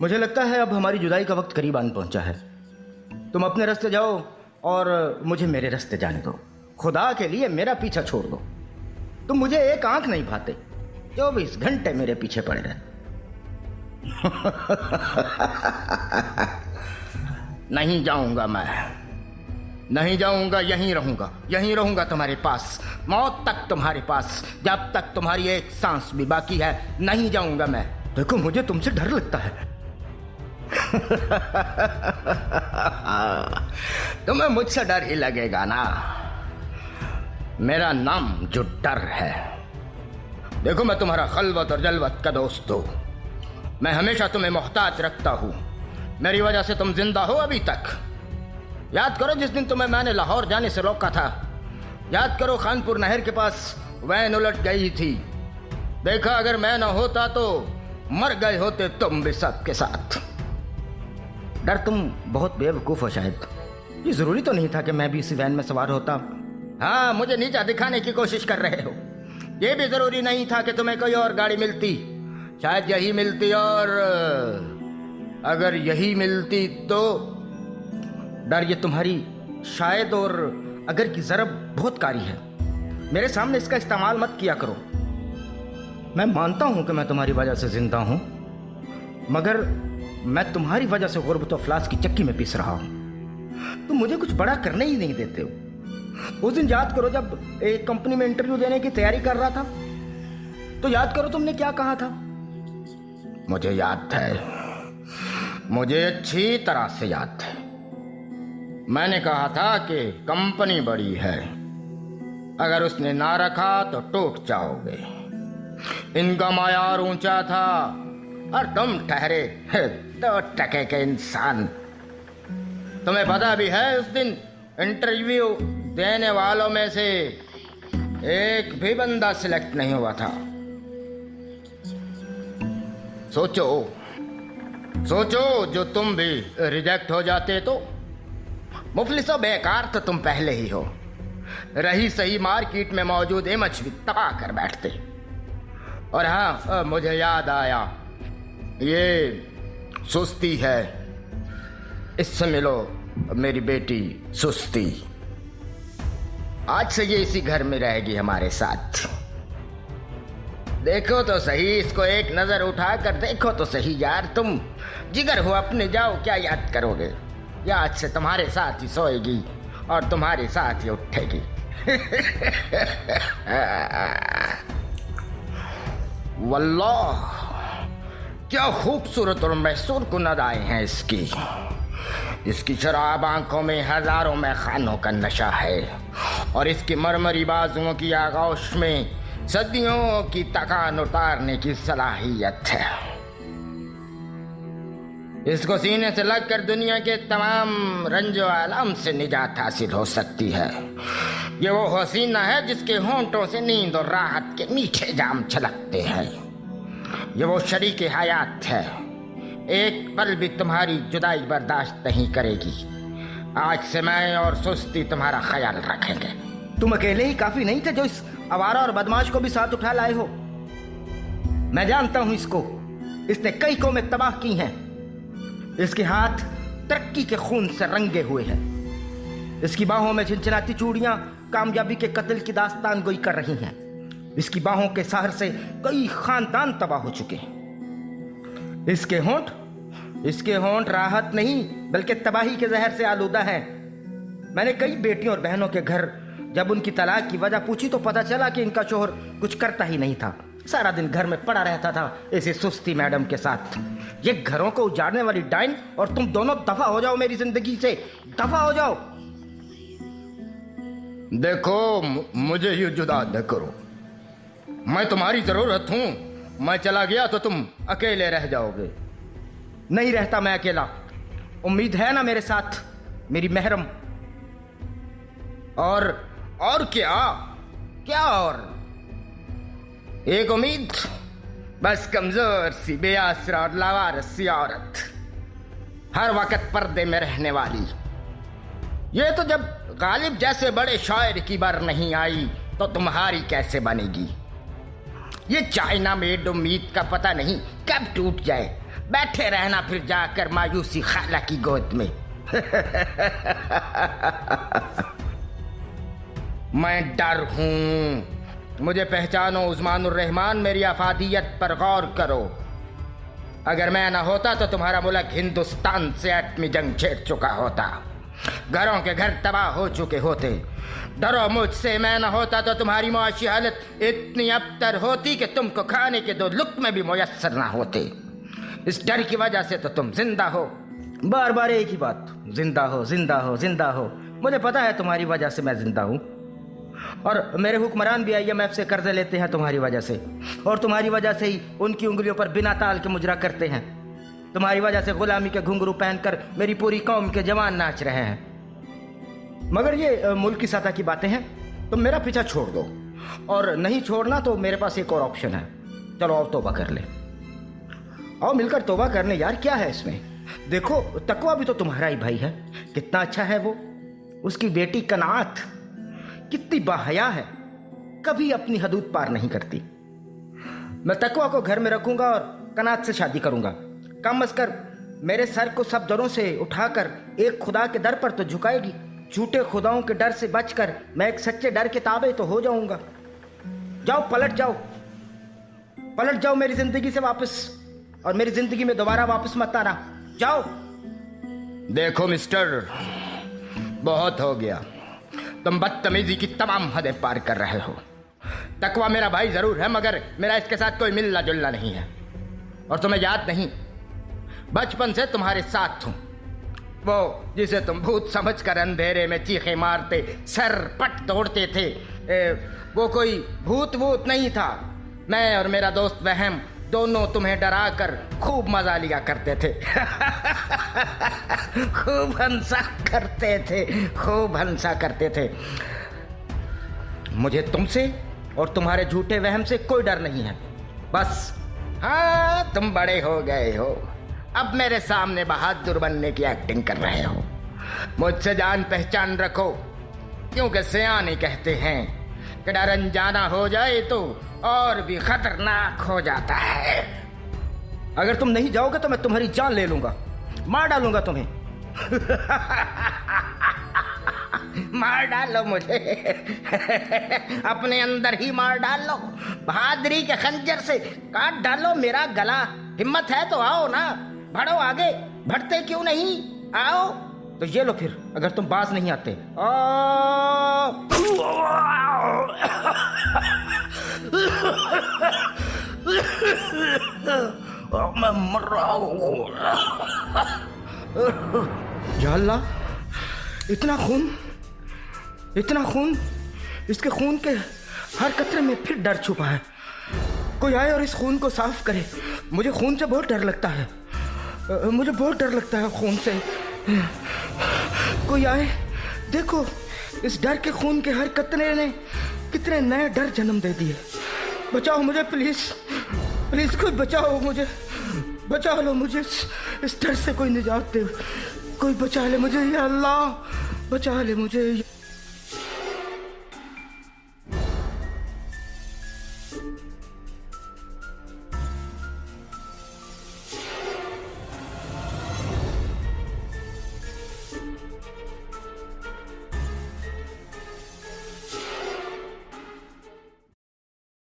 मुझे लगता है अब हमारी जुदाई का वक्त करीब आन पहुंचा है। तुम अपने रास्ते जाओ और मुझे मेरे रास्ते जाने दो। खुदा के लिए मेरा पीछा छोड़ दो। तुम मुझे एक आंख नहीं भाते, 24 घंटे मेरे पीछे पड़े रहे। नहीं जाऊंगा मैं, नहीं जाऊंगा, यहीं रहूंगा तुम्हारे पास, मौत तक तुम्हारे पास, जब तक तुम्हारी एक सांस भी बाकी है। नहीं जाऊंगा मैं। देखो, मुझे तुमसे डर लगता है। तुम्हें मुझसे डर ही लगेगा ना। मेरा नाम जो डर है। देखो, मैं तुम्हारा खलवत और जलवत का दोस्त हूं। मैं हमेशा तुम्हें मोहताज रखता हूं। मेरी वजह से तुम जिंदा हो अभी तक। याद करो जिस दिन तुम्हें मैंने लाहौर जाने से रोका था। याद करो खानपुर नहर के पास वैन उलट गई थी। देखा, अगर मैं न होता तो मर गए होते तुम भी सबके साथ। डर, तुम बहुत बेवकूफ हो शायद। ये जरूरी तो नहीं था कि मैं भी इसी वैन में सवार होता। हाँ, मुझे नीचा दिखाने की कोशिश कर रहे हो। ये भी जरूरी नहीं था कि तुम्हें कोई और गाड़ी मिलती। शायद यही मिलती, और अगर यही मिलती तो। डर, ये तुम्हारी शायद और अगर की जरब बहुत कारी है। मेरे सामने इसका इस्तेमाल मत किया करो। मैं मानता हूं कि मैं तुम्हारी वजह से जिंदा हूं, मगर मैं तुम्हारी वजह से गुर्बत और अफलास की चक्की में पीस रहा हूं। तुम मुझे कुछ बड़ा करने ही नहीं देते हो। उस दिन याद करो जब एक कंपनी में इंटरव्यू देने की तैयारी कर रहा था, तो याद करो तुमने क्या कहा था। मुझे याद है, मुझे अच्छी तरह से याद है। मैंने कहा था कि कंपनी बड़ी है, अगर उसने ना रखा तो टूट जाओगे। इनका मायार ऊंचा था और तुम ठहरे 2 टके के इंसान। तुम्हें पता भी है, उस दिन इंटरव्यू देने वालों में से एक भी बंदा सिलेक्ट नहीं हुआ था। सोचो, जो तुम भी रिजेक्ट हो जाते तो। मुफलिसो, बेकार तो तुम पहले ही हो। रही सही मार्केट में मौजूद इमेज भी तबाह कर बैठते। और हाँ, मुझे याद आया, ये सुस्ती है। इससे मिलो मेरी बेटी सुस्ती। आज से ये इसी घर में रहेगी हमारे साथ। देखो तो सही, इसको एक नजर उठा कर देखो तो सही यार। तुम जिगर हो अपने, जाओ, क्या याद करोगे। ये आज से तुम्हारे साथ ही सोएगी और तुम्हारे साथ ही उठेगी। वल्लाह, क्या खूबसूरत और मैसूर कुनद आए हैं इसकी शराब आंखों में हजारों में खानों का नशा है, और इसकी मरमरी बाजुओं की आगोश में सदियों की थकान उतारने की सलाहियत है। इसको सीने से लगकर दुनिया के तमाम रंजो आलम से निजात हासिल हो सकती है। ये वो हसीना है जिसके होंठों से नींद और राहत के मीठे जाम छलकते हैं। ये वो शरीक हयात है, एक पल भी तुम्हारी जुदाई बर्दाश्त नहीं करेगी। आज से मैं और सुस्ती तुम्हारा ख्याल रखेंगे। तुम अकेले ही काफी नहीं थे जो इस आवारा और बदमाश को भी साथ उठा लाए हो। मैं जानता हूं इसको, इसने कई कौमें तबाह की हैं। इसके हाथ तरक्की के खून से रंगे हुए हैं। इसकी बाहों में झिनझिनाती चूड़ियां कामयाबी के कत्ल की दास्तान गोई कर रही हैं। इसकी बाहों के सहर से कई खानदान तबाह हो चुके हैं। इसके होंठ राहत नहीं बल्कि तबाही के जहर से आलूदा हैं। मैंने कई बेटियों और बहनों के घर जब उनकी तलाक की वजह पूछी तो पता चला कि इनका शोहर कुछ करता ही नहीं था, सारा दिन घर में पड़ा रहता था इसी सुस्ती मैडम के साथ। ये घरों को उजाड़ने वाली डाइन, और तुम दोनों दफा हो जाओ मेरी जिंदगी से, दफा हो जाओ। देखो, मुझे ये जुदा न करो। मैं तुम्हारी जरूरत हूं। मैं चला गया तो तुम अकेले रह जाओगे। नहीं रहता मैं अकेला। उम्मीद है ना मेरे साथ, मेरी महरम। और क्या और एक उम्मीद, बस कमजोर सी बेआसरा और लावारिस सी औरत, हर वक्त पर्दे में रहने वाली। ये तो जब गालिब जैसे बड़े शायर की बार नहीं आई तो तुम्हारी कैसे बनेगी। ये चाइना मेड उम्मीद का पता नहीं कब टूट जाए। बैठे रहना फिर जाकर मायूसी खाला की गोद में। मैं डर हूं, मुझे पहचानो उस्मानुर रहमान, मेरी अफादियत पर गौर करो। अगर मैं ना होता तो तुम्हारा मुल्क हिंदुस्तान से एटमी जंग छेड़ चुका होता, घरों के घर तबाह हो चुके होते। डरो मुझसे, मैं ना होता तो तुम्हारी मुआशी हालत इतनी अबतर होती कि तुमको खाने के 2 लुक़्मे भी मुयस्सर ना होते। इस डर की वजह से तो तुम जिंदा हो, बार बार एक ही बात, जिंदा हो जिंदा हो जिंदा हो। मुझे पता है तुम्हारी वजह से मैं जिंदा हूँ, और मेरे हुक्मरान भी IMF से कर्जे लेते हैं तुम्हारी वजह से, और तुम्हारी वजह से ही उनकी उंगलियों पर बिना ताल के मुजरा करते हैं। तुम्हारी वजह से गुलामी के घुंघरू पहनकर मेरी पूरी कौम के जवान नाच रहे हैं। मगर ये मुल्क की सतह की बातें हैं, तुम मेरा पीछा छोड़ दो, और नहीं छोड़ना तो मेरे पास एक और ऑप्शन है। चलो आओ तौबा कर ले, आओ मिलकर तौबा कर ले यार, क्या है इसमें। देखो तकवा भी तो तुम्हारा ही भाई है, कितना अच्छा है वो। उसकी बेटी कनात कितनी बाहया है, कभी अपनी हदूद पार नहीं करती। मैं तकवा को घर में रखूंगा और कनात से शादी करूंगा। कम अज कर मेरे सर को सब दरों से उठाकर एक खुदा के दर पर तो झुकाएगी। झूठे खुदाओं के डर से बचकर मैं एक सच्चे डर के ताबे तो हो जाऊंगा। जाओ पलट जाओ मेरी जिंदगी से वापस, और मेरी जिंदगी में दोबारा वापस मत आना, जाओ। देखो मिस्टर, बहुत हो गया, तुम बदतमीजी की तमाम हदें पार कर रहे हो। तकवा मेरा भाई जरूर है, मगर मेरा इसके साथ कोई मिलना जुलना नहीं है। और तुम्हें याद नहीं, बचपन से तुम्हारे साथ हूं, वो जिसे तुम भूत समझकर अंधेरे में चीखे मारते सर पट तोड़ते थे, वो कोई भूत नहीं था। मैं और मेरा दोस्त वहम दोनों तुम्हें डराकर खूब मजा लिया करते थे। खूब हंसा करते थे। मुझे तुमसे और तुम्हारे झूठे वहम से कोई डर नहीं है। बस हाँ, तुम बड़े हो गए हो, अब मेरे सामने बहादुर बनने की एक्टिंग कर रहे हो। मुझसे जान पहचान रखो, क्योंकि सियाने कहते हैं कि डर अनजाना हो जाए तो और भी खतरनाक हो जाता है। अगर तुम नहीं जाओगे तो मैं तुम्हारी जान ले लूंगा, मार डालूंगा तुम्हें। मार डालो मुझे, अपने अंदर ही मार डालो, बहादुरी के खंजर से काट डालो मेरा गला। हिम्मत है तो आओ ना, बढ़ो आगे, बढ़ते क्यों नहीं, आओ। तो ये लो फिर, अगर तुम बाज नहीं आते। मैं मर रहा हूँ। या अल्लाह, इतना खून, इसके खून के हर कतरे में फिर डर छुपा है। कोई आए और इस खून को साफ करे। मुझे खून से बहुत डर लगता है, मुझे बहुत डर लगता है खून से। कोई आए, देखो इस डर के खून के हर कतरे ने कितने नए डर जन्म दे दिए। बचाओ मुझे प्लीज, प्लीज कोई बचाओ मुझे, बचा लो मुझे, इस डर से कोई निजात दे, कोई बचा ले मुझे, या अल्लाह बचा ले मुझे।